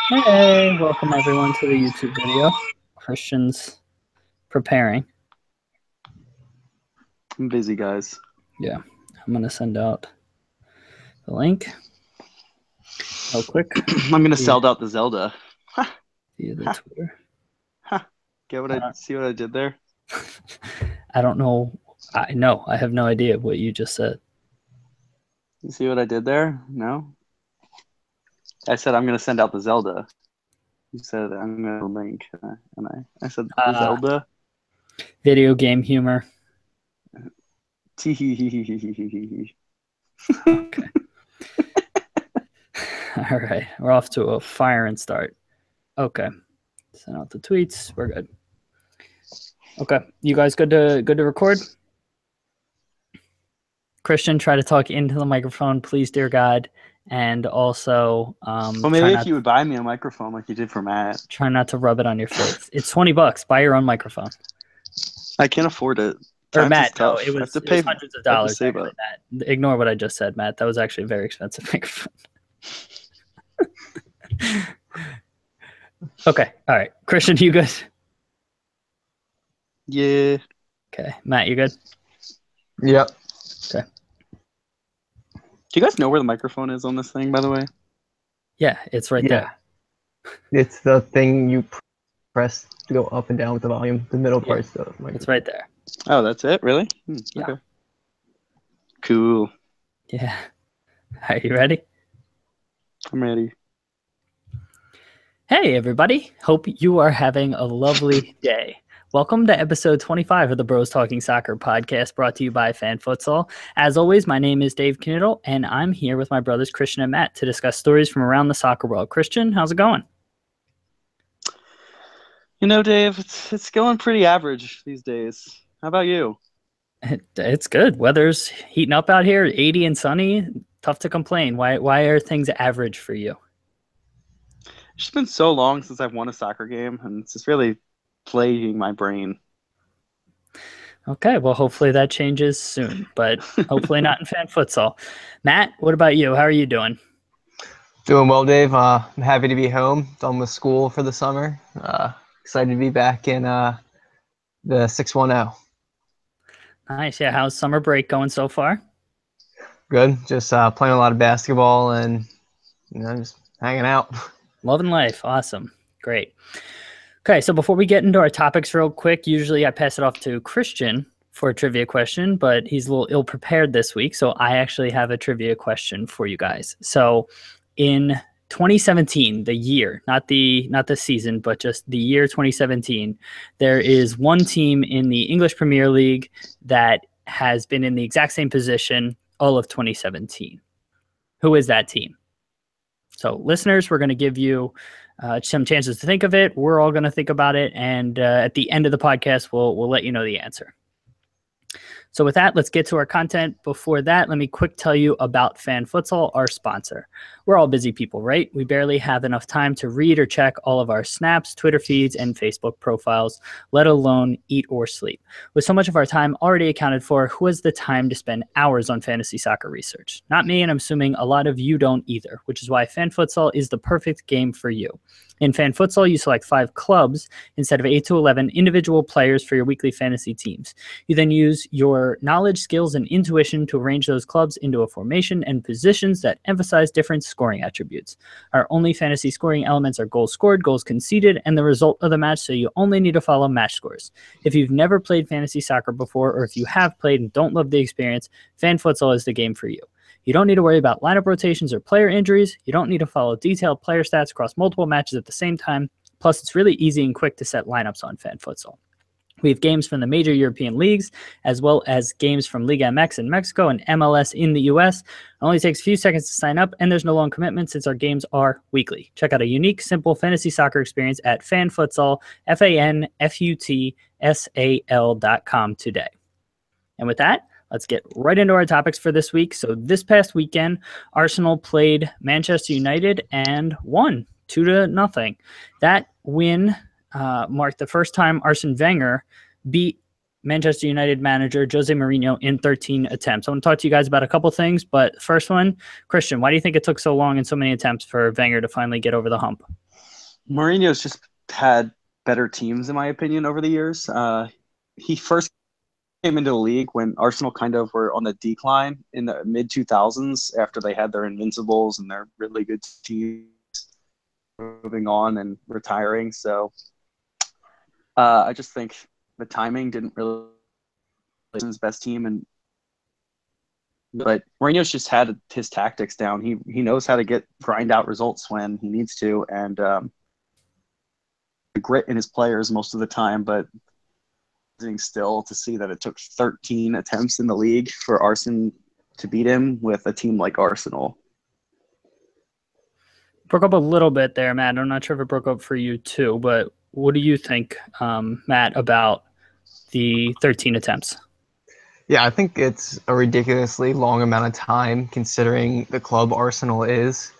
Hey, welcome everyone to the YouTube video. Christian's preparing. I'm busy, guys. Yeah, I'm going to send out the link real quick. I'm going to sell out the Zelda. Via the Twitter. See what I did there? I don't know. I have no idea what you just said. You see what I did there? No? I said I'm going to send out the Zelda. You said I'm going to link. And I said the Zelda. Video game humor. Okay. All right. We're off to a firing start. Okay. Send out the tweets. We're good. Okay. You guys good to record? Christian, try to talk into the microphone, please, dear God. And also, well, maybe if you would buy me a microphone like you did for Matt. Try not to rub it on your face. It's $20. Buy your own microphone. I can't afford it. Or Matt, no, it was hundreds of dollars. Actually, Matt. Ignore what I just said, Matt. That was actually a very expensive microphone. Okay. All right. Christian, you good? Yeah. Okay. Matt, you good? Yep. Okay. Do you guys know where the microphone is on this thing, by the way? Yeah, it's right there. It's the thing you press to go up and down with the volume. The middle part's the microphone. It's right there. Oh, that's it? Really? Yeah. Okay. Cool. Yeah. Are you ready? I'm ready. Hey, everybody. Hope you are having a lovely day. Welcome to episode 25 of the Bros Talking Soccer podcast, brought to you by Fan Futsal. As always, my name is Dave Knittel, and I'm here with my brothers Christian and Matt to discuss stories from around the soccer world. Christian, how's it going? You know, Dave, it's going pretty average these days. How about you? It's good. Weather's heating up out here, 80 and sunny. Tough to complain. Why are things average for you? It's just been so long since I've won a soccer game, and it's just really plaguing my brain. Okay, well, hopefully that changes soon, but hopefully not in Fan Futsal. Matt, what about you? How are you doing? Doing well, Dave. I'm happy to be home. Done with school for the summer. Excited to be back in the 610. Nice. Yeah, how's summer break going so far? Good. Just playing a lot of basketball and just hanging out. Loving life. Awesome. Great. Okay, so before we get into our topics real quick, usually I pass it off to Christian for a trivia question, but he's a little ill-prepared this week, so I actually have a trivia question for you guys. So in 2017, the year, not the season, but just the year 2017, there is one team in the English Premier League that has been in the exact same position all of 2017. Who is that team? So listeners, we're going to give you some chances to think of it. We're all going to think about it, and at the end of the podcast, we'll let you know the answer. So with that, let's get to our content. Before that, let me quick tell you about Fan Futsal, our sponsor. We're all busy people, right? We barely have enough time to read or check all of our snaps, Twitter feeds, and Facebook profiles, let alone eat or sleep. With so much of our time already accounted for, who has the time to spend hours on fantasy soccer research? Not me, and I'm assuming a lot of you don't either, which is why Fan Futsal is the perfect game for you. In Fan Futsal, you select 5 clubs instead of 8 to 11 individual players for your weekly fantasy teams. You then use your knowledge, skills, and intuition to arrange those clubs into a formation and positions that emphasize different scoring attributes. Our only fantasy scoring elements are goals scored, goals conceded, and the result of the match, so you only need to follow match scores. If you've never played fantasy soccer before, or if you have played and don't love the experience, Fan Futsal is the game for you. You don't need to worry about lineup rotations or player injuries. You don't need to follow detailed player stats across multiple matches at the same time. Plus, it's really easy and quick to set lineups on Fan Futsal. We have games from the major European leagues, as well as games from Liga MX in Mexico and MLS in the US. It only takes a few seconds to sign up, and there's no long commitment since our games are weekly. Check out a unique, simple fantasy soccer experience at FanFutsal, FanFutsal.com today. And with that, let's get right into our topics for this week. So this past weekend, Arsenal played Manchester United and won 2-0. That win marked the first time Arsene Wenger beat Manchester United manager Jose Mourinho in 13 attempts. I want to talk to you guys about a couple things, but first one, Christian, why do you think it took so long and so many attempts for Wenger to finally get over the hump? Mourinho's just had better teams, in my opinion, over the years. He first came into the league when Arsenal kind of were on the decline in the mid 2000s after they had their invincibles and their really good teams moving on and retiring. So I just think the timing didn't really his best team, but Mourinho's just had his tactics down. He knows how to grind out results when he needs to, and grit in his players most of the time, but still to see that it took 13 attempts in the league for Arsenal to beat him with a team like Arsenal. Broke up a little bit there, Matt. I'm not sure if it broke up for you too, but what do you think, Matt, about the 13 attempts? Yeah, I think it's a ridiculously long amount of time considering the club Arsenal is.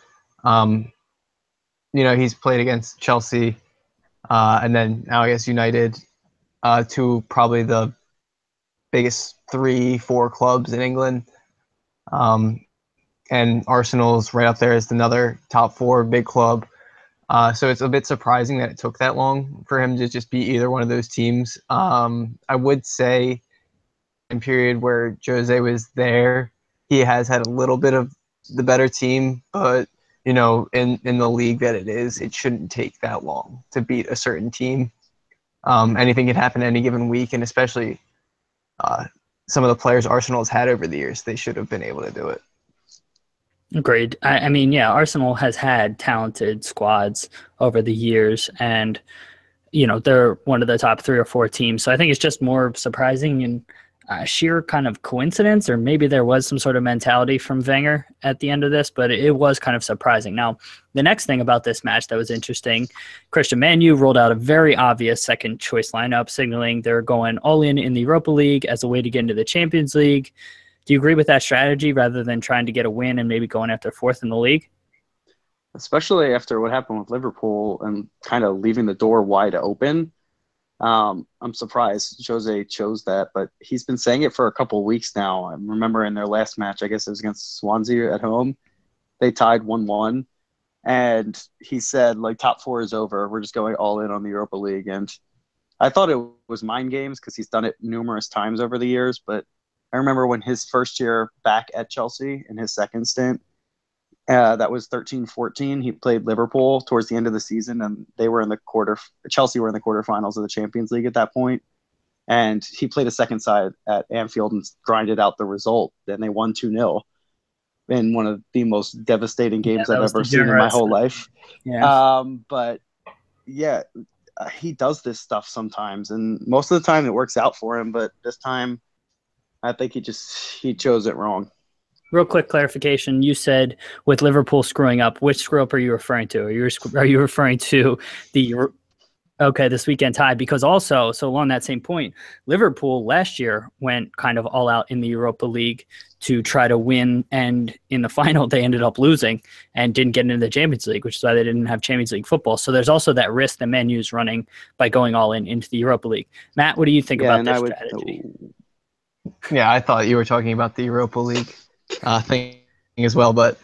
He's played against Chelsea and then now I guess United, two probably the biggest 3-4 clubs in England. And Arsenal's right up there as another top 4 big club. So it's a bit surprising that it took that long for him to just beat either one of those teams. I would say in period where Jose was there, he has had a little bit of the better team, but in the league that it is, it shouldn't take that long to beat a certain team. Anything can happen any given week, and especially some of the players Arsenal has had over the years, they should have been able to do it. Agreed. I mean, yeah, Arsenal has had talented squads over the years, and they're one of the top 3 or 4 teams. So I think it's just more surprising and sheer kind of coincidence, or maybe there was some sort of mentality from Wenger at the end of this, but it was kind of surprising. Now, the next thing about this match that was interesting, Christian, Man U rolled out a very obvious second choice lineup, signaling they're going all in the Europa League as a way to get into the Champions League. Do you agree with that strategy rather than trying to get a win and maybe going after 4th in the league? Especially after what happened with Liverpool and kind of leaving the door wide open. I'm surprised Jose chose that, but he's been saying it for a couple of weeks now. I remember in their last match, I guess it was against Swansea at home, they tied 1-1, and he said, top 4 is over. We're just going all in on the Europa League. And I thought it was mind games because he's done it numerous times over the years, but I remember when his first year back at Chelsea in his second stint, that was 13-14. He played Liverpool towards the end of the season, and Chelsea were in the quarterfinals of the Champions League at that point. And he played a second side at Anfield and grinded out the result. Then they won 2-0 in one of the most devastating games I've ever seen in my whole life. Yeah. But yeah, he does this stuff sometimes, and most of the time it works out for him. But this time, I think he chose it wrong. Real quick clarification. You said with Liverpool screwing up, which screw up are you referring to? Are you referring to this weekend tie? Because also, so along that same point, Liverpool last year went kind of all out in the Europa League to try to win, and in the final they ended up losing and didn't get into the Champions League, which is why they didn't have Champions League football. So there's also that risk that Man U's running by going all into the Europa League. Matt, what do you think about this strategy? Yeah, I thought you were talking about the Europa League thing as well, but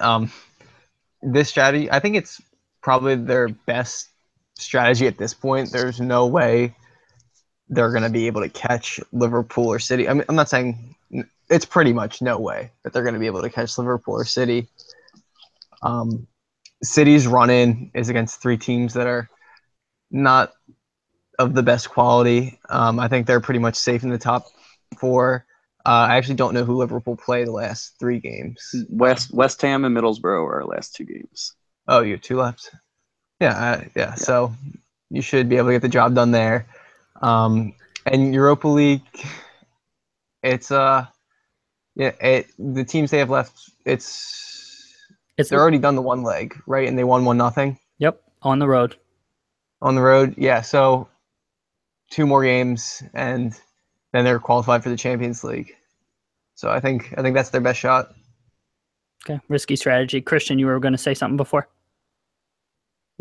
this strategy, I think it's probably their best strategy at this point. There's no way they're going to be able to catch Liverpool or City. I mean, I'm not saying it's pretty much no way that they're going to be able to catch Liverpool or City. City's run-in is against 3 teams that are not of the best quality. I think they're pretty much safe in the top 4. I actually don't know who Liverpool play the last 3 games. West Ham and Middlesbrough are our last 2 games. Oh, you have 2 left? Yeah. So you should be able to get the job done there. And Europa League, it's the teams they have left, they're already done the one leg, right? And they won 1-0. Yep, on the road. On the road, yeah. So 2 more games, and then they're qualified for the Champions League. So I think that's their best shot. Okay, risky strategy. Christian, you were going to say something before?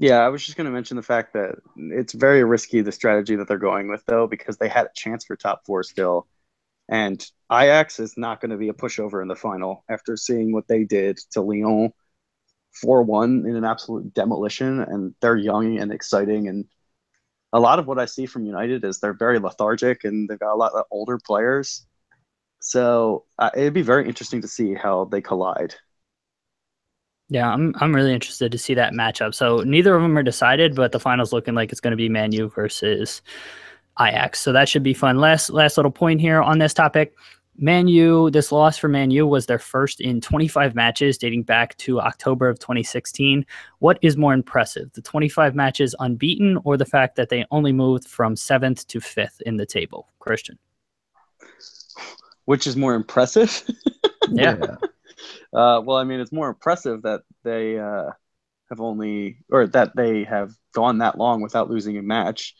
Yeah, I was just going to mention the fact that it's very risky, the strategy that they're going with, though, because they had a chance for top four still. And Ajax is not going to be a pushover in the final after seeing what they did to Lyon 4-1 in an absolute demolition. And they're young and exciting. And a lot of what I see from United is they're very lethargic and they've got a lot of older players. So it'd be very interesting to see how they collide. Yeah, I'm really interested to see that matchup. So neither of them are decided, but the final's looking like it's going to be Man U versus Ajax. So that should be fun. Last little point here on this topic. Man U, this loss for Man U was their first in 25 matches dating back to October of 2016. What is more impressive, the 25 matches unbeaten or the fact that they only moved from 7th to 5th in the table? Christian. Which is more impressive? Yeah. Well, I mean, it's more impressive that they that they have gone that long without losing a match,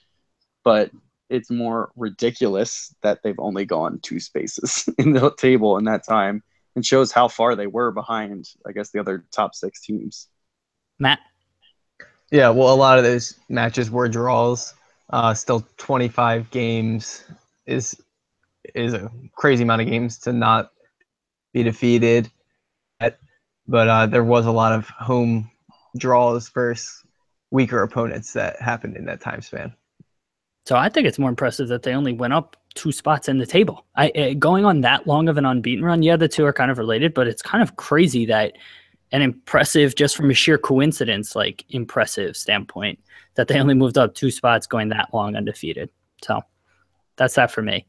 but it's more ridiculous that they've only gone 2 spaces in the table in that time, and shows how far they were behind, I guess, the other top 6 teams. Matt? Yeah, well, a lot of those matches were draws. Still 25 games is a crazy amount of games to not be defeated. But there was a lot of home draws versus weaker opponents that happened in that time span. So I think it's more impressive that they only went up 2 spots in the table. Going on that long of an unbeaten run, yeah, the two are kind of related, but it's kind of crazy that an impressive, just from a sheer coincidence, like impressive standpoint, that they only moved up 2 spots going that long undefeated. So that's that for me.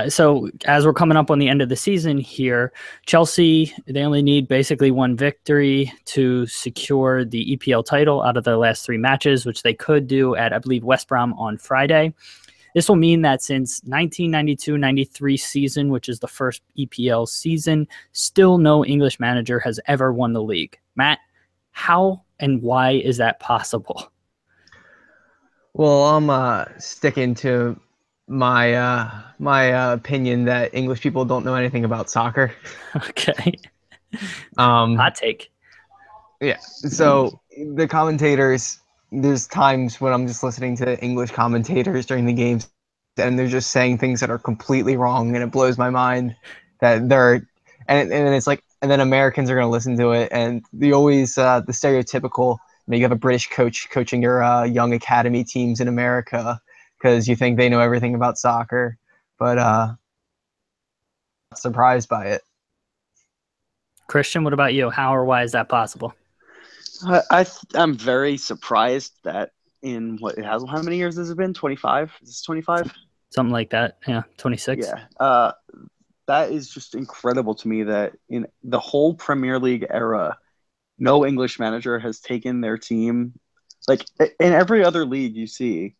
So as we're coming up on the end of the season here, Chelsea, they only need basically 1 victory to secure the EPL title out of their last 3 matches, which they could do at, I believe, West Brom on Friday. This will mean that since 1992-93 season, which is the first EPL season, still no English manager has ever won the league. Matt, how and why is that possible? Well, I'm sticking to my opinion that English people don't know anything about soccer. Okay. Hot take. Yeah. So the commentators, there's times when I'm just listening to English commentators during the games, and they're just saying things that are completely wrong, and it blows my mind that they're and it's like, and then Americans are going to listen to it, and the always the stereotypical. You have a British coach coaching your young academy teams in America because you think they know everything about soccer, but not surprised by it. Christian, what about you? How or why is that possible? I'm very surprised that in how many years has it been? 25? Is this 25? Something like that. Yeah, 26. Yeah. That is just incredible to me that in the whole Premier League era, no English manager has taken their team. Like in every other league you see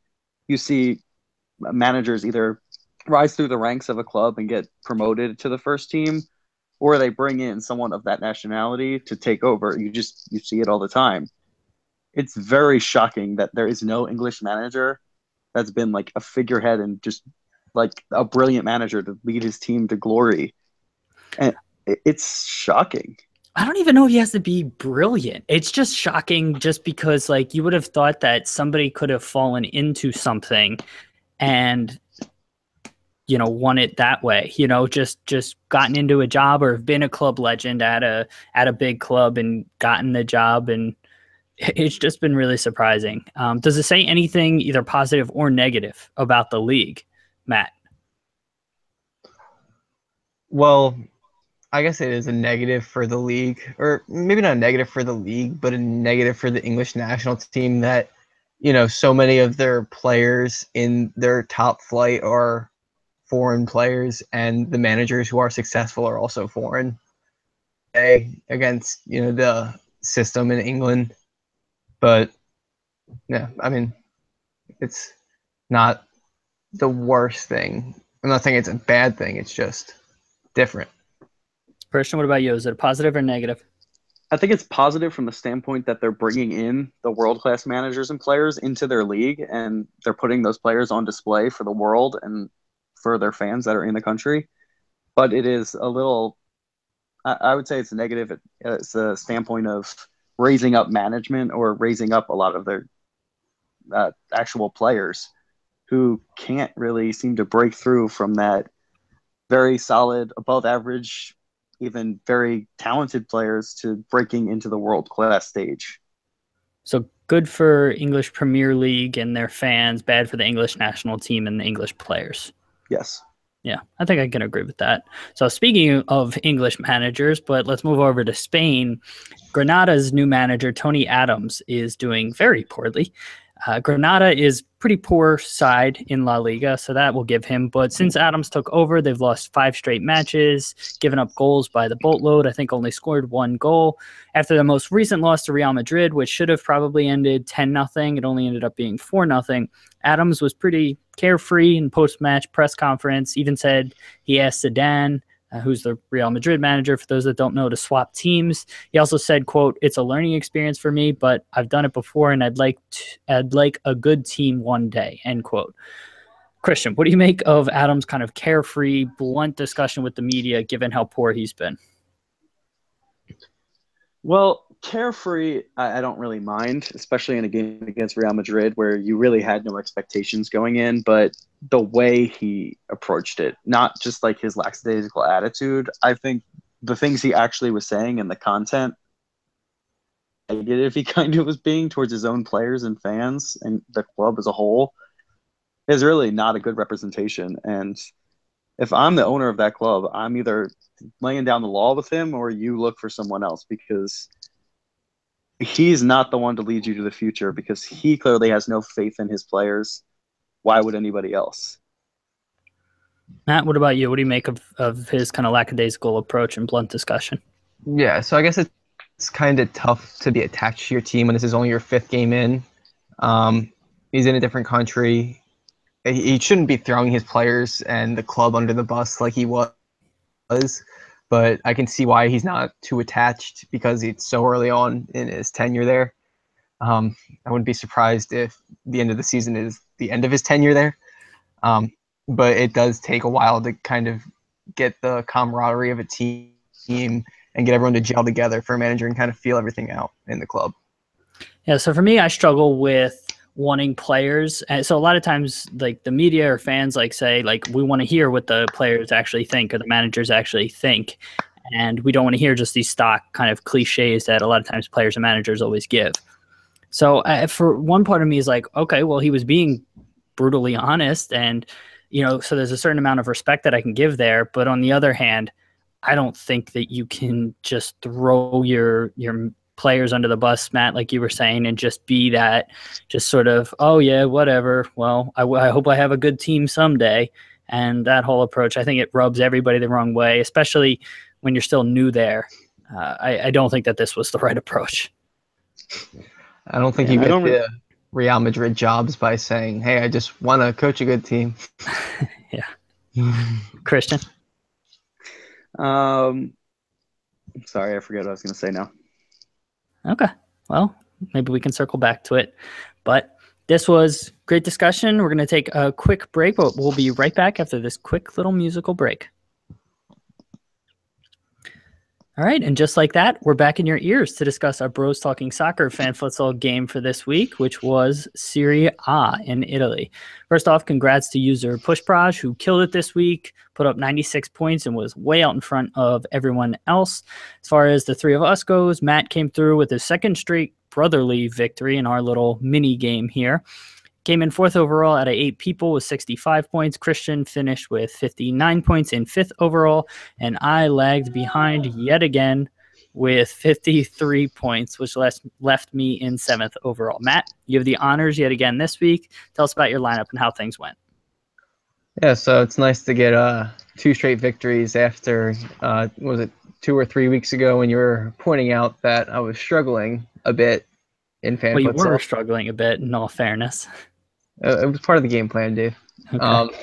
managers either rise through the ranks of a club and get promoted to the first team, or they bring in someone of that nationality to take over. You see it all the time. It's very shocking that there is no English manager that's been like a figurehead and just like a brilliant manager to lead his team to glory. And it's shocking. I don't even know if he has to be brilliant. It's just shocking just because like you would have thought that somebody could have fallen into something and won it that way, just gotten into a job or have been a club legend at a big club and gotten the job. And it's just been really surprising. Does it say anything either positive or negative about the league, Matt? Well, I guess it is a negative for the league, or maybe not a negative for the league, but a negative for the English national team that, so many of their players in their top flight are foreign players, and the managers who are successful are also foreign. Against, the system in England. But yeah, I mean, it's not the worst thing. I'm not saying it's a bad thing. It's just different. Christian, what about you? Is it a positive or negative? I think it's positive from the standpoint that they're bringing in the world-class managers and players into their league, and they're putting those players on display for the world and for their fans that are in the country. But it is a little, I would say it's negative. It's a standpoint of raising up management or raising up a lot of their actual players who can't really seem to break through from that very solid, above average, even very talented players to breaking into the world class stage. So good for English Premier League and their fans, bad for the English national team and the English players. Yes. Yeah, I think I can agree with that. So speaking of English managers, but let's move over to Spain. Granada's new manager, Tony Adams, is doing very poorly. Granada is pretty poor side in La Liga, so that will give him. But since Adams took over, they've lost 5 straight matches, given up goals by the boatload. I think only scored 1 goal. After the most recent loss to Real Madrid, which should have probably ended 10-0, it only ended up being 4-0. Adams was pretty carefree in post-match press conference, even said he asked Zidane, who's the Real Madrid manager, for those that don't know, to swap teams. He also said, quote, "It's a learning experience for me, but I've done it before and I'd like a good team one day," end quote. Christian, what do you make of Adams' kind of carefree, blunt discussion with the media, given how poor he's been? Well, carefree, I don't really mind, especially in a game against Real Madrid where you really had no expectations going in. But the way he approached it, not just like his lackadaisical attitude, I think the things he actually was saying and the content negative he kind of was being towards his own players and fans and the club as a whole is really not a good representation. And if I'm the owner of that club, I'm either laying down the law with him or you look for someone else, because he's not the one to lead you to the future, because he clearly has no faith in his players. Why would anybody else? Matt, what about you? What do you make of his kind of lackadaisical approach and blunt discussion? Yeah, so I guess it's kind of tough to be attached to your team when this is only your 5th game in. He's in a different country. He shouldn't be throwing his players and the club under the bus like he was, but I can see why he's not too attached because it's so early on in his tenure there. I wouldn't be surprised if the end of the season is the end of his tenure there. But it does take a while to kind of get the camaraderie of a team and get everyone to gel together for a manager and kind of feel everything out in the club. Yeah, so for me, I struggle with wanting players. And so a lot of times, like the media or fans say, we want to hear what the players actually think or the managers actually think. And we don't want to hear just these stock kind of cliches that a lot of times players and managers always give. So for one part of me is like, okay, well, he was being brutally honest. And, so there's a certain amount of respect that I can give there. But on the other hand, I don't think that you can just throw your players under the bus, Matt, like you were saying, and just be that, just sort of, oh yeah, whatever. Well, I hope I have a good team someday. And that whole approach, I think it rubs everybody the wrong way, especially when you're still new there. I don't think that this was the right approach. I don't think you get the Real Madrid jobs by saying, hey, I just want to coach a good team. Yeah. Christian? I'm sorry, I forget what I was going to say now. Okay. Well, maybe we can circle back to it. But this was great discussion. We're going to take a quick break, but we'll be right back after this quick little musical break. All right, and just like that, we're back in your ears to discuss our Bros Talking Soccer fan futsal game for this week, which was Serie A in Italy. First off, congrats to user Pushpraj, who killed it this week, put up 96 points and was way out in front of everyone else. As far as the three of us goes, Matt came through with his second straight brotherly victory in our little mini game here. Came in 4th overall out of 8 people with 65 points. Christian finished with 59 points in 5th overall. And I lagged behind yet again with 53 points, which left me in 7th overall. Matt, you have the honors yet again this week. Tell us about your lineup and how things went. Yeah, so it's nice to get 2 straight victories after, was it 2 or 3 weeks ago when you were pointing out that I was struggling a bit in fan futsal. Well, you were struggling a bit, in all fairness. It was part of the game plan, Dave. Okay.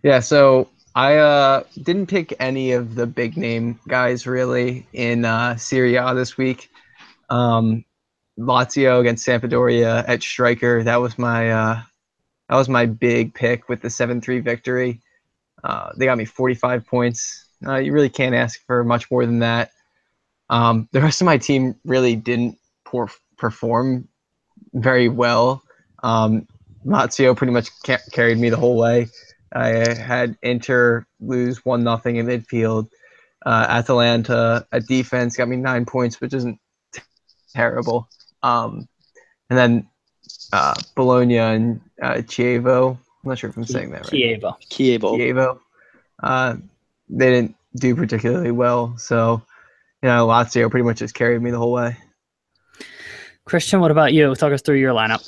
Yeah, so I didn't pick any of the big name guys really in Serie A this week. Lazio against Sampdoria at striker. That was my big pick with the 7-3 victory. They got me 45 points. You really can't ask for much more than that. The rest of my team really didn't perform very well. Lazio pretty much carried me the whole way. I had Inter lose 1-0 in midfield. Atalanta at defense got me 9 points, which isn't terrible. And then Bologna and Chievo. I'm not sure if I'm saying that right. Chievo. They didn't do particularly well, so Lazio pretty much just carried me the whole way. Christian, what about you? Talk us through your lineup.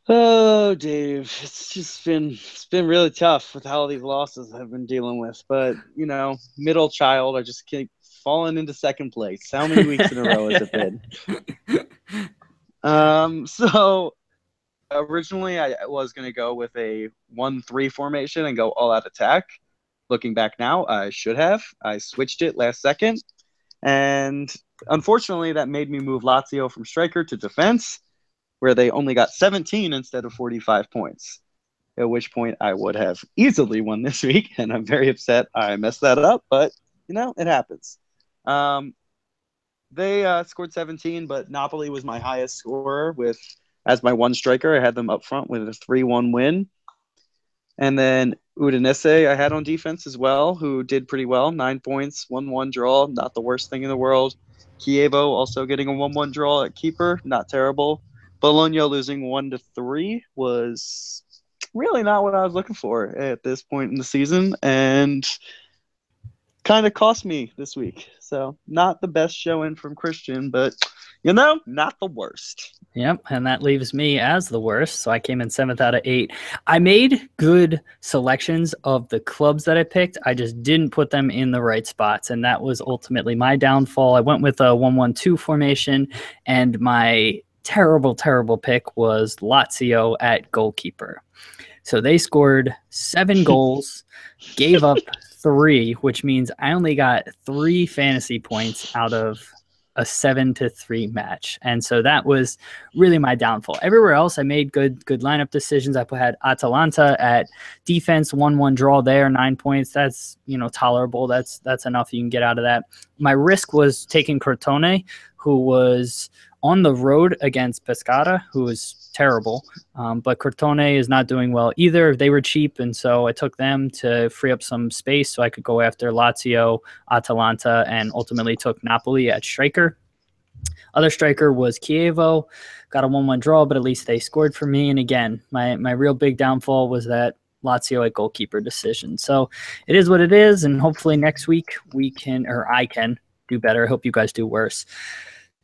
Oh, Dave, it's been really tough with how these losses I've been dealing with. But middle child, I just keep falling into second place. How many weeks in a row has it been? So originally I was going to go with a 1-3 formation and go all out attack. Looking back now, I should have. I switched it last second. And unfortunately, that made me move Lazio from striker to defense, where they only got 17 instead of 45 points, at which point I would have easily won this week. And I'm very upset I messed that up, but, it happens. They scored 17, but Napoli was my highest scorer as my one striker. I had them up front with a 3-1 win. And then Udinese I had on defense as well, who did pretty well. 9 points, 1-1 draw, not the worst thing in the world. Chievo also getting a 1-1 draw at keeper, not terrible. Bologna losing 1-3 was really not what I was looking for at this point in the season, and kind of cost me this week. So not the best showing from Christian, but not the worst. Yep, and that leaves me as the worst. So I came in 7th out of 8. I made good selections of the clubs that I picked. I just didn't put them in the right spots, and that was ultimately my downfall. I went with a 1-1-2 formation, and my terrible pick was Lazio at goalkeeper. So they scored 7 goals, gave up 3, which means I only got 3 fantasy points out of a 7-3 match. And so that was really my downfall. Everywhere else, I made good lineup decisions. I had Atalanta at defense, 1-1 draw there, 9 points. That's, tolerable. That's enough you can get out of that. My risk was taking Crotone, who was on the road against Pescara, who was terrible. But Crotone is not doing well either. They were cheap, and so I took them to free up some space so I could go after Lazio, Atalanta, and ultimately took Napoli at striker. Other striker was Chievo. Got a 1-1 draw, but at least they scored for me. And again, my real big downfall was that Lazio at goalkeeper decision. So it is what it is, and hopefully next week I can do better. I hope you guys do worse.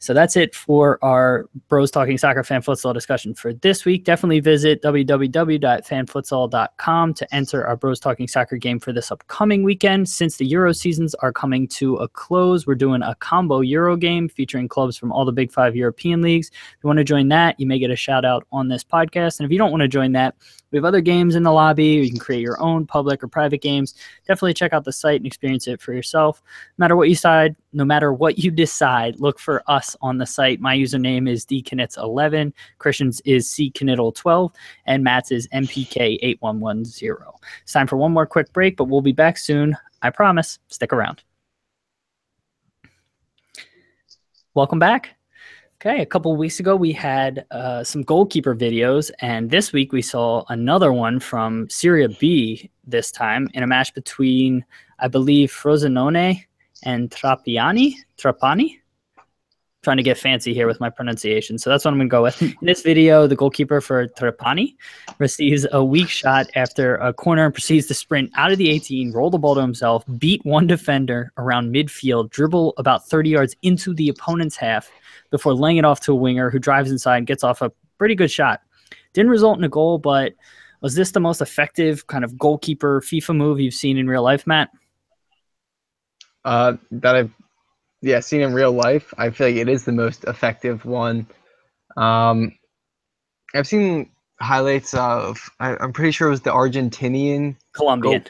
So that's it for our Bros Talking Soccer Fan Futsal discussion for this week. Definitely visit www.fanfutsal.com to enter our Bros Talking Soccer game for this upcoming weekend. Since the Euro seasons are coming to a close, we're doing a combo Euro game featuring clubs from all the Big 5 European leagues. If you want to join that, you may get a shout out on this podcast. And if you don't want to join that, we have other games in the lobby. You can create your own public or private games. Definitely check out the site and experience it for yourself. No matter what you decide, look for us on the site. My username is dknits11, Christian's is cknittle12, and Matt's is mpk8110. It's time for one more quick break, but we'll be back soon. I promise. Stick around. Welcome back. Okay, a couple of weeks ago, we had some goalkeeper videos, and this week we saw another one from Serie B this time in a match between, I believe, Frosinone and Trapani. Trying to get fancy here with my pronunciation, so that's what I'm going to go with. In this video, the goalkeeper for Trapani receives a weak shot after a corner and proceeds to sprint out of the 18, roll the ball to himself, beat one defender around midfield, dribble about 30 yards into the opponent's half before laying it off to a winger who drives inside and gets off a pretty good shot. Didn't result in a goal, but was this the most effective kind of goalkeeper FIFA move you've seen in real life, Matt? That I've seen in real life. I feel like it is the most effective one. I've seen highlights of, I'm pretty sure it was the Colombian.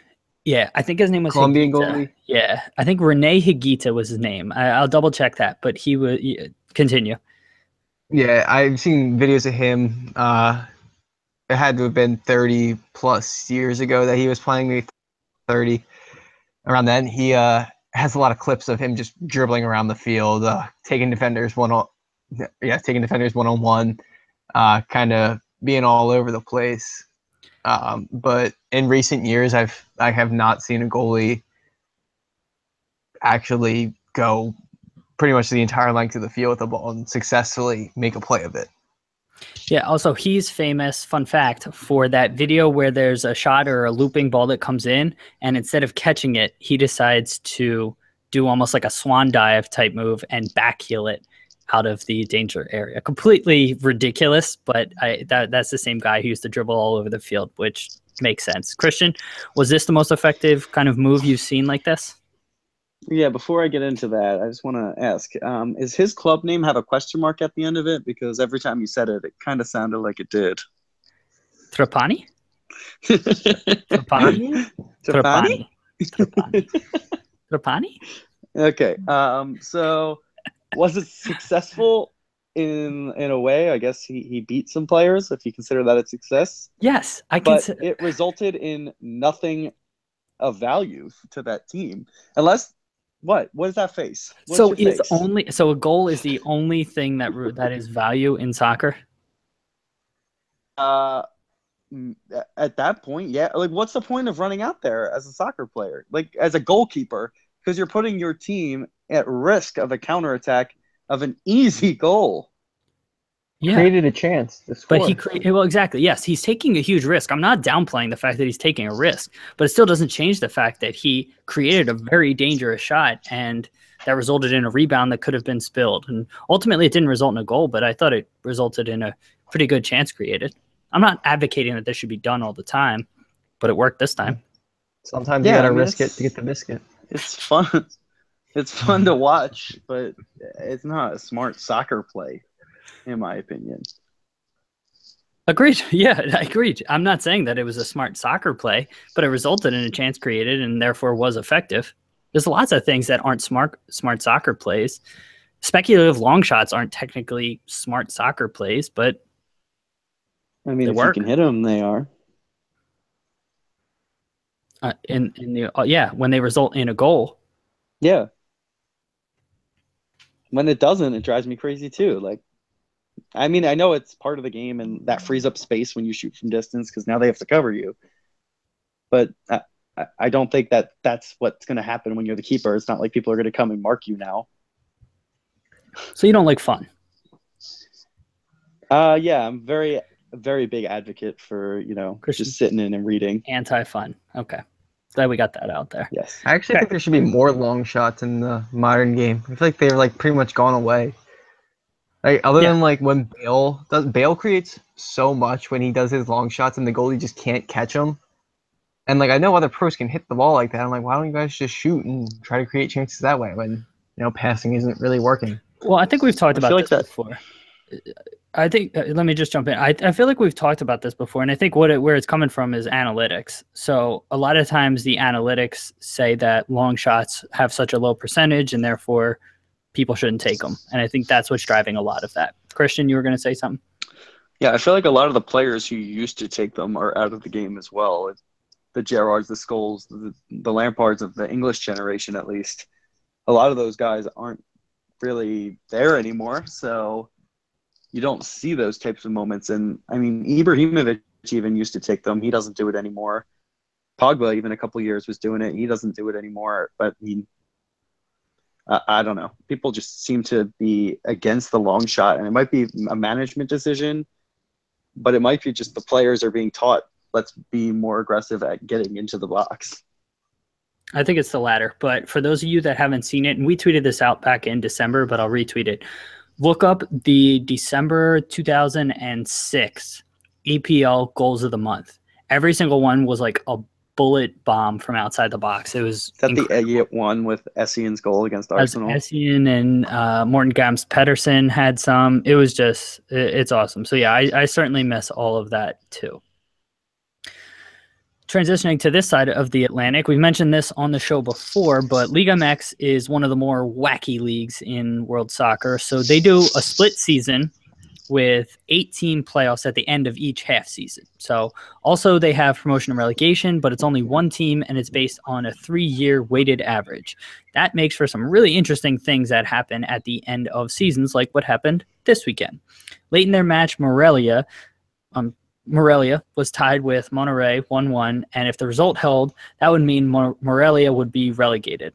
Yeah, I think his name was Colombian Higuita. Goalie. Yeah, I think Rene Higuita was his name. I'll double check that, but he would continue. Yeah, I've seen videos of him. It had to have been 30 plus years ago that he was playing, maybe 30. Around then, he has a lot of clips of him just dribbling around the field, taking defenders one-on-one, kind of being all over the place. But in recent years, I have not seen a goalie actually go pretty much the entire length of the field with the ball and successfully make a play of it. Yeah, also he's famous, fun fact, for that video where there's a shot or a looping ball that comes in, and instead of catching it, he decides to do almost like a swan dive type move and backheel it out of the danger area. Completely ridiculous, but that's the same guy who used to dribble all over the field, which makes sense. Christian, was this the most effective kind of move you've seen like this? Yeah, before I get into that, I just want to ask, is his club name have a question mark at the end of it? Because every time you said it, it kind of sounded like it did. Trapani? Trapani? Trapani? Trapani. Trapani? Okay. So was it successful in a way? I guess he beat some players, if you consider that a success. Yes, I But consider it resulted in nothing of value to that team. Unless what is that face? So a goal is the only thing that is value in soccer? At that point, yeah. Like, what's the point of running out there as a soccer player? Like, as a goalkeeper, because you're putting your team at risk of a counterattack of an easy goal. Yeah. Created a chance to score. But well, exactly. Yes, he's taking a huge risk. I'm not downplaying the fact that he's taking a risk, but it still doesn't change the fact that he created a very dangerous shot and that resulted in a rebound that could have been spilled. And ultimately it didn't result in a goal, but I thought it resulted in a pretty good chance created. I'm not advocating that this should be done all the time, but it worked this time. Sometimes you gotta risk it to get the biscuit. It's fun. It's fun to watch, but it's not a smart soccer play, in my opinion. Agreed. Yeah, I agreed. I'm not saying that it was a smart soccer play, but it resulted in a chance created and therefore was effective. There's lots of things that aren't smart soccer plays. Speculative long shots aren't technically smart soccer plays, but I mean, if you can hit them, they are. When they result in a goal. Yeah. When it doesn't, it drives me crazy too. Like, I mean, I know it's part of the game and that frees up space when you shoot from distance because now they have to cover you. But I don't think that's what's going to happen when you're the keeper. It's not like people are going to come and mark you now. So you don't like fun? Yeah, I'm very big advocate for, Christian, just sitting in and reading. Anti-fun. Okay. Glad we got that out there. Yes. I actually think there should be more long shots in the modern game. I feel like they're pretty much gone away. Like, other than when Bale creates so much when he does his long shots and the goalie just can't catch them. And I know other pros can hit the ball like that. I'm like, why don't you guys just shoot and try to create chances that way when passing isn't really working? Well, I think we've talked about this before. I think let me just jump in. I feel like we've talked about this before, and I think where it's coming from is analytics. So a lot of times the analytics say that long shots have such a low percentage, and therefore people shouldn't take them. And I think that's what's driving a lot of that. Christian, you were going to say something? Yeah, I feel like a lot of the players who used to take them are out of the game as well. The Gerrards, the Scholes, the Lampards of the English generation, at least. A lot of those guys aren't really there anymore, so you don't see those types of moments. And, I mean, Ibrahimovic even used to take them. He doesn't do it anymore. Pogba, even a couple years, was doing it. He doesn't do it anymore. But, I don't know. People just seem to be against the long shot, and it might be a management decision, but it might be just the players are being taught, let's be more aggressive at getting into the box. I think it's the latter. But for those of you that haven't seen it, and we tweeted this out back in December, but I'll retweet it. Look up the December 2006 EPL goals of the month. Every single one was like a bullet bomb from outside the box. It was Is that the Elliott one with Essien's goal against Arsenal? Essien and Morten Gams Pedersen had some. It was just, it's awesome. So yeah, I certainly miss all of that too. Transitioning to this side of the Atlantic, we've mentioned this on the show before, but Liga MX is one of the more wacky leagues in world soccer. So they do a split season with 8-team playoffs at the end of each half season. So also they have promotion and relegation, but it's only one team and it's based on a 3-year weighted average. That makes for some really interesting things that happen at the end of seasons, like what happened this weekend. Late in their match, Morelia Morelia was tied with Monterrey 1-1, and if the result held, that would mean Morelia would be relegated.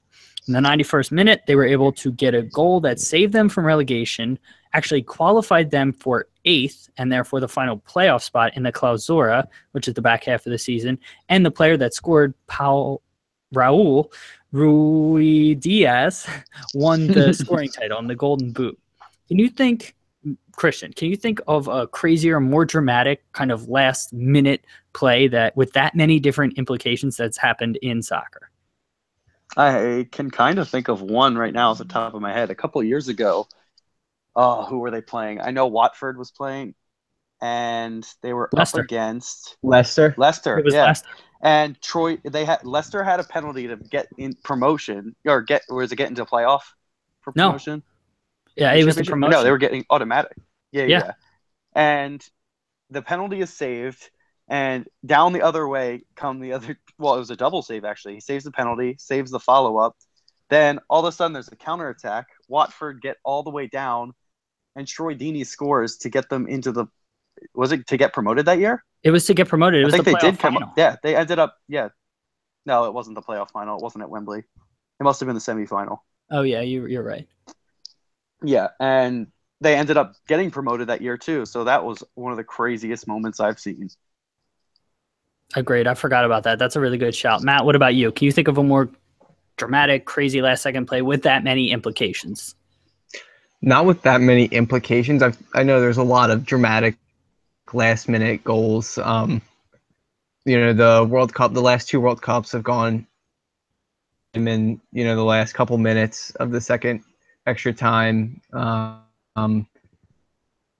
In the 91st minute, they were able to get a goal that saved them from relegation, actually qualified them for 8th and therefore the final playoff spot in the Clausura, which is the back half of the season, and the player that scored, Raul Rui Diaz, won the scoring title and the Golden Boot. Can you think, Christian, can you think of a crazier, more dramatic kind of last-minute play that with that many different implications that's happened in soccer? I can kind of think of one right now off the top of my head. A couple of years ago, who were they playing? I know Watford was playing, and they were Leicester. up against Leicester. It was yeah. Leicester. And Leicester had a penalty to get in promotion, or get into playoff for promotion. No. Yeah, it was the promotion. No, they were getting automatic. Yeah. Yeah. And the penalty is saved, and down the other way come the other. Well, it was a double save actually. He saves the penalty, saves the follow up. Then all of a sudden there's a counterattack. Watford get all the way down, and Troy Deeney scores to get them into the. Was it to get promoted that year? It was to get promoted. It was the playoff final. Yeah, they ended up. Yeah, no, it wasn't the playoff final. It wasn't at Wembley. It must have been the semifinal. Oh yeah, you're right. Yeah, and they ended up getting promoted that year too. So that was one of the craziest moments I've seen. Agreed. I forgot about that. That's a really good shout. Matt, what about you? Can you think of a more dramatic, crazy last-second play with that many implications? Not with that many implications. I know there's a lot of dramatic last-minute goals. The World Cup, the last 2 World Cups have gone in, the last couple minutes of the second extra time.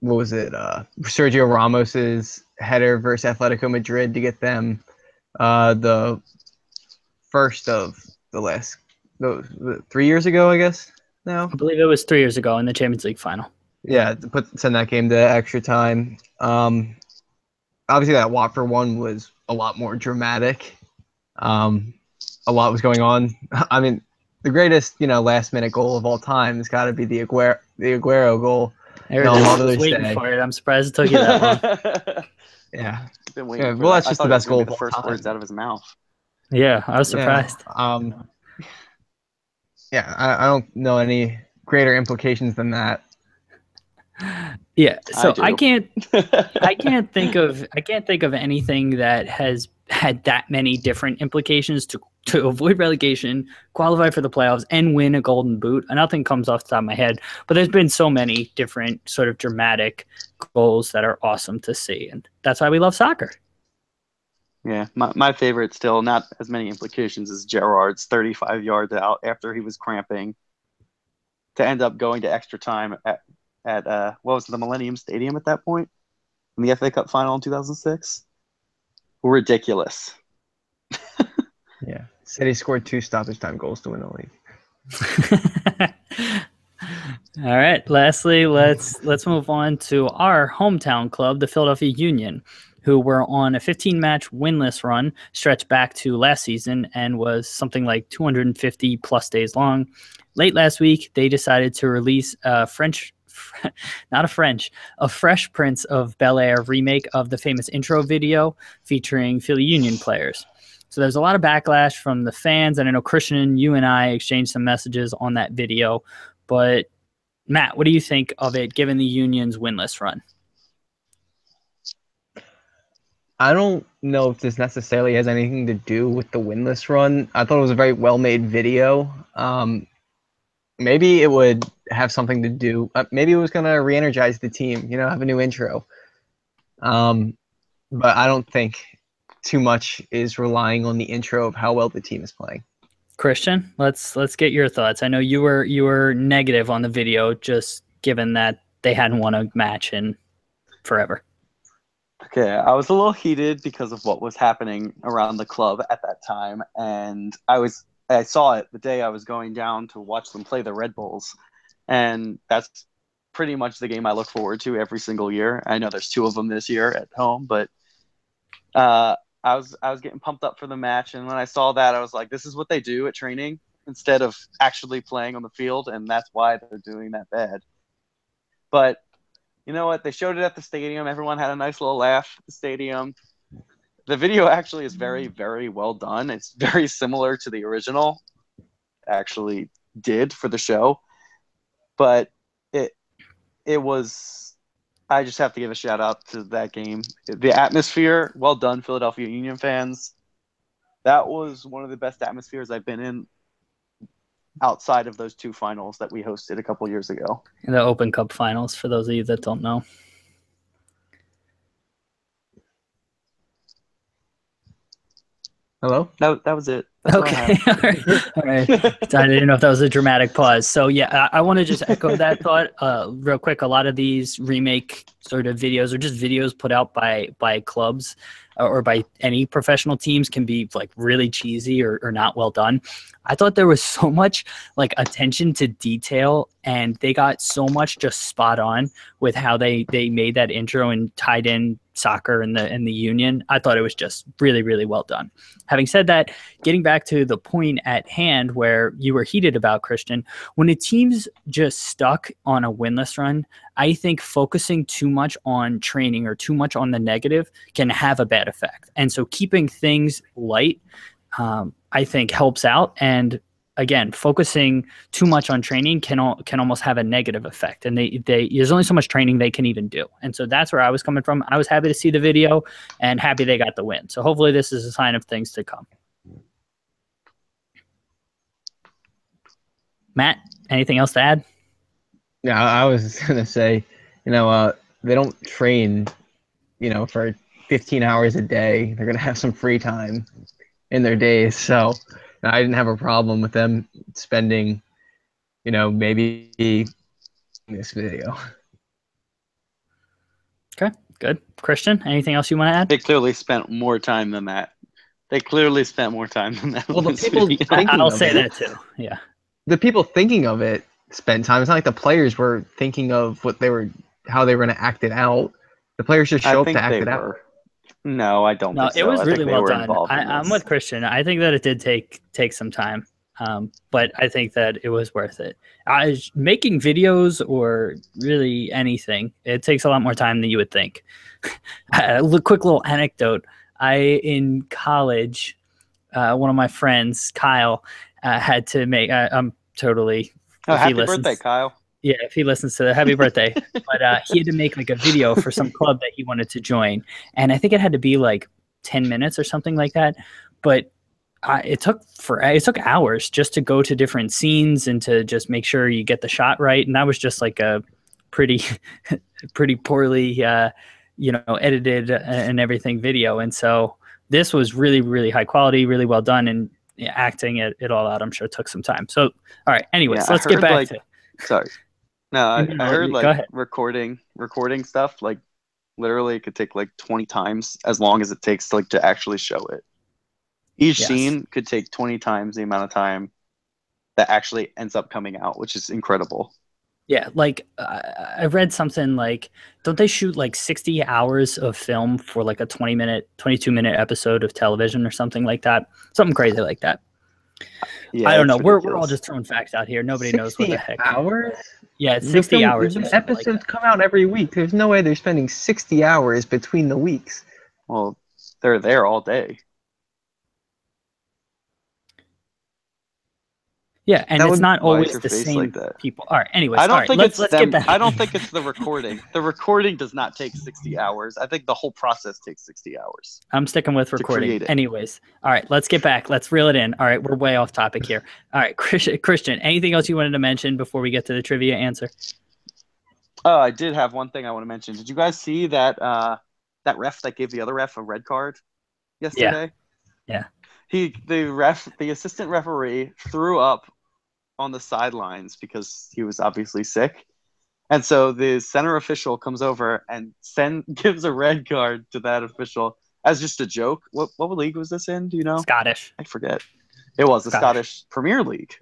What was it? Sergio Ramos's header versus Atletico Madrid to get them the first of the last 3 years ago, I guess. Now I believe it was 3 years ago in the Champions League final. Yeah, send that game to extra time. Obviously, that Watford one was a lot more dramatic. A lot was going on. I mean, the greatest, last-minute goal of all time has got to be the Aguero goal. I was waiting for it. I'm surprised it took you that long. Yeah. Been waiting well, that's just the best goal of all first time. words out of his mouth. Yeah, I was surprised. I don't know any greater implications than that. Yeah, so I can't think of anything that has had that many different implications to avoid relegation, qualify for the playoffs, and win a Golden Boot. Nothing comes off the top of my head, but there's been so many different sort of dramatic goals that are awesome to see, and that's why we love soccer. Yeah, my favorite still, not as many implications as Gerrard's 35 yards out after he was cramping to end up going to extra time at what was it, the Millennium Stadium at that point in the FA Cup final in 2006. Ridiculous. Yeah, City scored 2 stoppage time goals to win the league. All right. Lastly, let's move on to our hometown club, the Philadelphia Union, who were on a 15-match winless run stretched back to last season and was something like 250 plus days long. Late last week, they decided to release a Fresh Prince of Bel-Air remake of the famous intro video featuring Philly Union players. So there's a lot of backlash from the fans, and I know Christian, you and I exchanged some messages on that video. But Matt, what do you think of it given the Union's winless run? I don't know if this necessarily has anything to do with the winless run. I thought it was a very well-made video. Maybe it would have something to do. Maybe it was going to re-energize the team, have a new intro. But I don't think too much is relying on the intro of how well the team is playing. Christian, let's get your thoughts. I know you were negative on the video, just given that they hadn't won a match in forever. Okay, I was a little heated because of what was happening around the club at that time, and I saw it the day I was going down to watch them play the Red Bulls, and that's pretty much the game I look forward to every single year. I know there's 2 of them this year at home, but I was getting pumped up for the match, and when I saw that, I was like, this is what they do at training instead of actually playing on the field, and that's why they're doing that bad. But You know what? They showed it at the stadium. Everyone had a nice little laugh at the stadium. The video actually is very, very well done. It's very similar to the original actually did for the show. But it was, I just have to give a shout out to that game. The atmosphere, well done, Philadelphia Union fans. That was one of the best atmospheres I've been in outside of those two finals that we hosted a couple years ago. The Open Cup finals, for those of you that don't know. Hello? That was it. That's Okay. All right. All right. I didn't know if that was a dramatic pause. So yeah, I want to just echo that thought real quick. A lot of these remake sort of videos or just videos put out by clubs or by any professional teams can be like really cheesy or not well done. I thought there was so much like attention to detail, and they got so much just spot on with how they made that intro and tied in soccer and the union. I thought it was just really, really well done. Having said that, getting back to the point at hand where you were heated about, Christian, when a team's just stuck on a winless run, I think focusing too much on training or too much on the negative can have a bad effect. And so keeping things light, I think helps out. And again, focusing too much on training can almost have a negative effect. And there's only so much training they can even do. And so that's where I was coming from. I was happy to see the video and happy they got the win. So hopefully this is a sign of things to come. Matt, anything else to add? Yeah, I was going to say, they don't train, for 15 hours a day. They're going to have some free time in their days. So I didn't have a problem with them spending, maybe this video. Okay, good. Christian, anything else you want to add? They clearly spent more time than that. Well, the people I'll say that too. Yeah. The people thinking of it spent time. It's not like the players were thinking of how they were going to act it out. The players just show up to act it out. No, I don't think so. It was I really think well done. I'm with Christian. I think that it did take some time, but I think that it was worth it. Making videos or really anything, it takes a lot more time than you would think. A quick little anecdote. In college, one of my friends, Kyle, had to make. I'm totally. Happy birthday, Kyle. Yeah, if he listens to the happy birthday. But he had to make like a video for some club that he wanted to join. And I think it had to be like 10 minutes or something like that. But it took hours just to go to different scenes and to just make sure you get the shot right. And that was just like a pretty poorly, edited and everything video. And so this was really, really high quality, really well done. And acting it all out, I'm sure took some time. So, all right. Anyways, let's get back to. Sorry. No, I heard like recording stuff, like literally it could take like 20 times as long as it takes to actually show it. Each scene could take 20 times the amount of time that actually ends up coming out, which is incredible. Yeah, like I read something like, don't they shoot like 60 hours of film for like a 22-minute episode of television or something like that? Something crazy like that. Yeah, I don't know. We're all just throwing facts out here. Nobody knows what the heck. Hours? Yeah, it's 60 hours. Episodes come out every week. There's no way they're spending 60 hours between the weeks. Well, they're there all day. Yeah, and it's not always the same people. All right, anyways, let's get back. I don't think it's the recording. The recording does not take 60 hours. I think the whole process takes 60 hours. I'm sticking with recording. Anyways, all right, let's get back. Let's reel it in. All right, we're way off topic here. All right, Christian, anything else you wanted to mention before we get to the trivia answer? Oh, I did have one thing I want to mention. Did you guys see that that ref that gave the other ref a red card yesterday? Yeah. The assistant referee threw up on the sidelines because he was obviously sick. And so the center official comes over and gives a red card to that official as just a joke. What league was this in? Do you know? Scottish. I forget. It was the Scottish Premier League.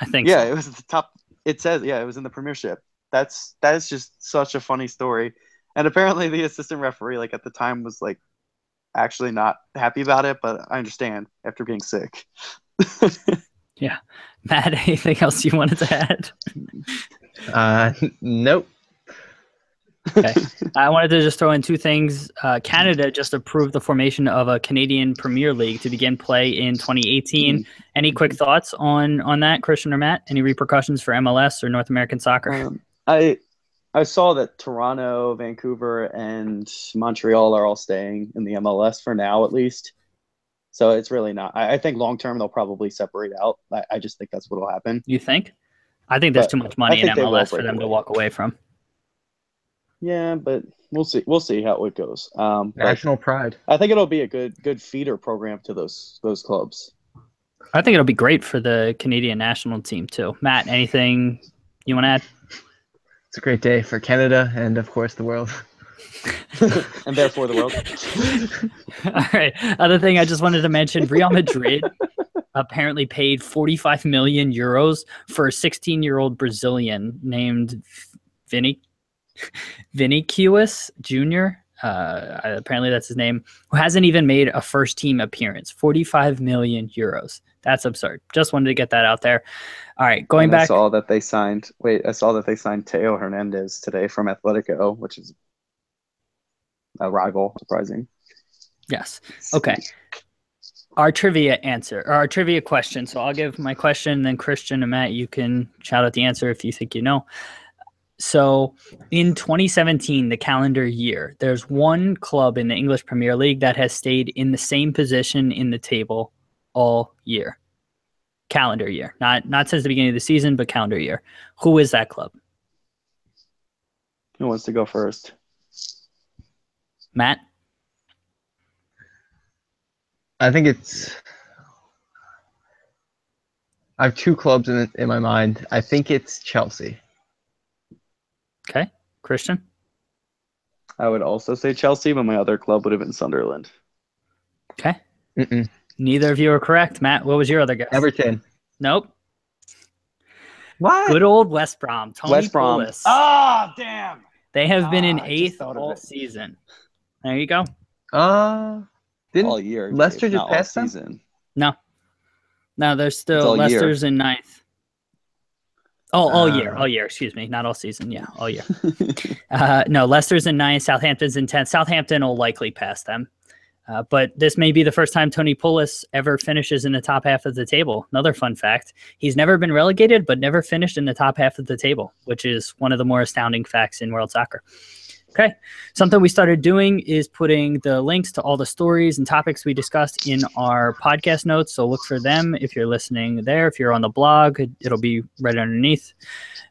I think so. It was the top. It says, it was in the Premiership. That is just such a funny story. And apparently the assistant referee, like at the time, was like actually not happy about it, but I understand after being sick. Yeah. Matt, anything else you wanted to add? Nope. Okay. I wanted to just throw in two things. Canada just approved the formation of a Canadian Premier League to begin play in 2018. Any quick thoughts on that, Christian or Matt? Any repercussions for MLS or North American soccer? I saw that Toronto, Vancouver, and Montreal are all staying in the MLS for now, at least. So it's really not. I think long term they'll probably separate out. I just think that's what will happen. You think? I think there's But too much money in I think they will MLS for break them to away. walk away from. Yeah, but we'll see. We'll see how it goes. But National pride. I think it'll be a good feeder program to those clubs. I think it'll be great for the Canadian national team too. Matt, anything you want to add? It's a great day for Canada and, of course, the world. And therefore the world. All right. Other thing I just wanted to mention, Real Madrid apparently paid 45 million euros for a 16-year-old Brazilian named Vinicius Jr. Apparently that's his name, who hasn't even made a first team appearance. 45 million euros. That's absurd. Just wanted to get that out there. All right, going back. I saw that they signed Teo Hernandez today from Atletico, which is a rival. Surprising. Yes. Okay. Our trivia question. So I'll give my question, and then Christian and Matt, you can shout out the answer if you think you know. So in 2017, the calendar year, there's one club in the English Premier League that has stayed in the same position in the table all year. Calendar year. Not since the beginning of the season, but calendar year. Who is that club? Who wants to go first? Matt? I think it's. I have two clubs in my mind. I think it's Chelsea. Okay. Christian? I would also say Chelsea, but my other club would have been Sunderland. Okay. Mm-mm. Neither of you are correct. Matt, what was your other guess? Everton. Nope. What? Good old West Brom. Tony West Brom. Pulis. Ah, damn. They have been in I just 8th thought of all it. season. There you go. Didn't All year. Leicester Dave, just not pass all them? season. No, they're It's still all year. Leicester's in 9th. Oh, all year. Excuse me, not all season. Yeah, all year. No, Leicester's in 9th. Southampton's in 10th. Southampton will likely pass them. But this may be the first time Tony Pulis ever finishes in the top half of the table. Another fun fact, he's never been relegated, but never finished in the top half of the table, which is one of the more astounding facts in world soccer. Okay. Something we started doing is putting the links to all the stories and topics we discussed in our podcast notes. So look for them if you're listening there. If you're on the blog, it'll be right underneath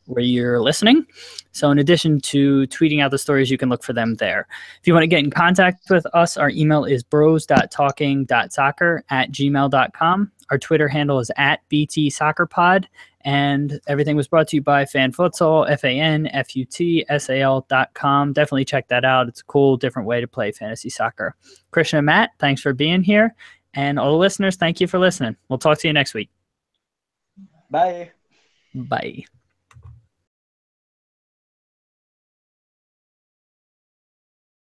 where you're listening. So in addition to tweeting out the stories, you can look for them there. If you want to get in contact with us, our email is bros.talking.soccer@gmail.com. Our Twitter handle is @BTSoccerPod. And everything was brought to you by Fan Futsal, FANFUTSAL.com. Definitely check that out. It's a cool, different way to play fantasy soccer. Christian and Matt, thanks for being here. And all the listeners, thank you for listening. We'll talk to you next week. Bye. Bye.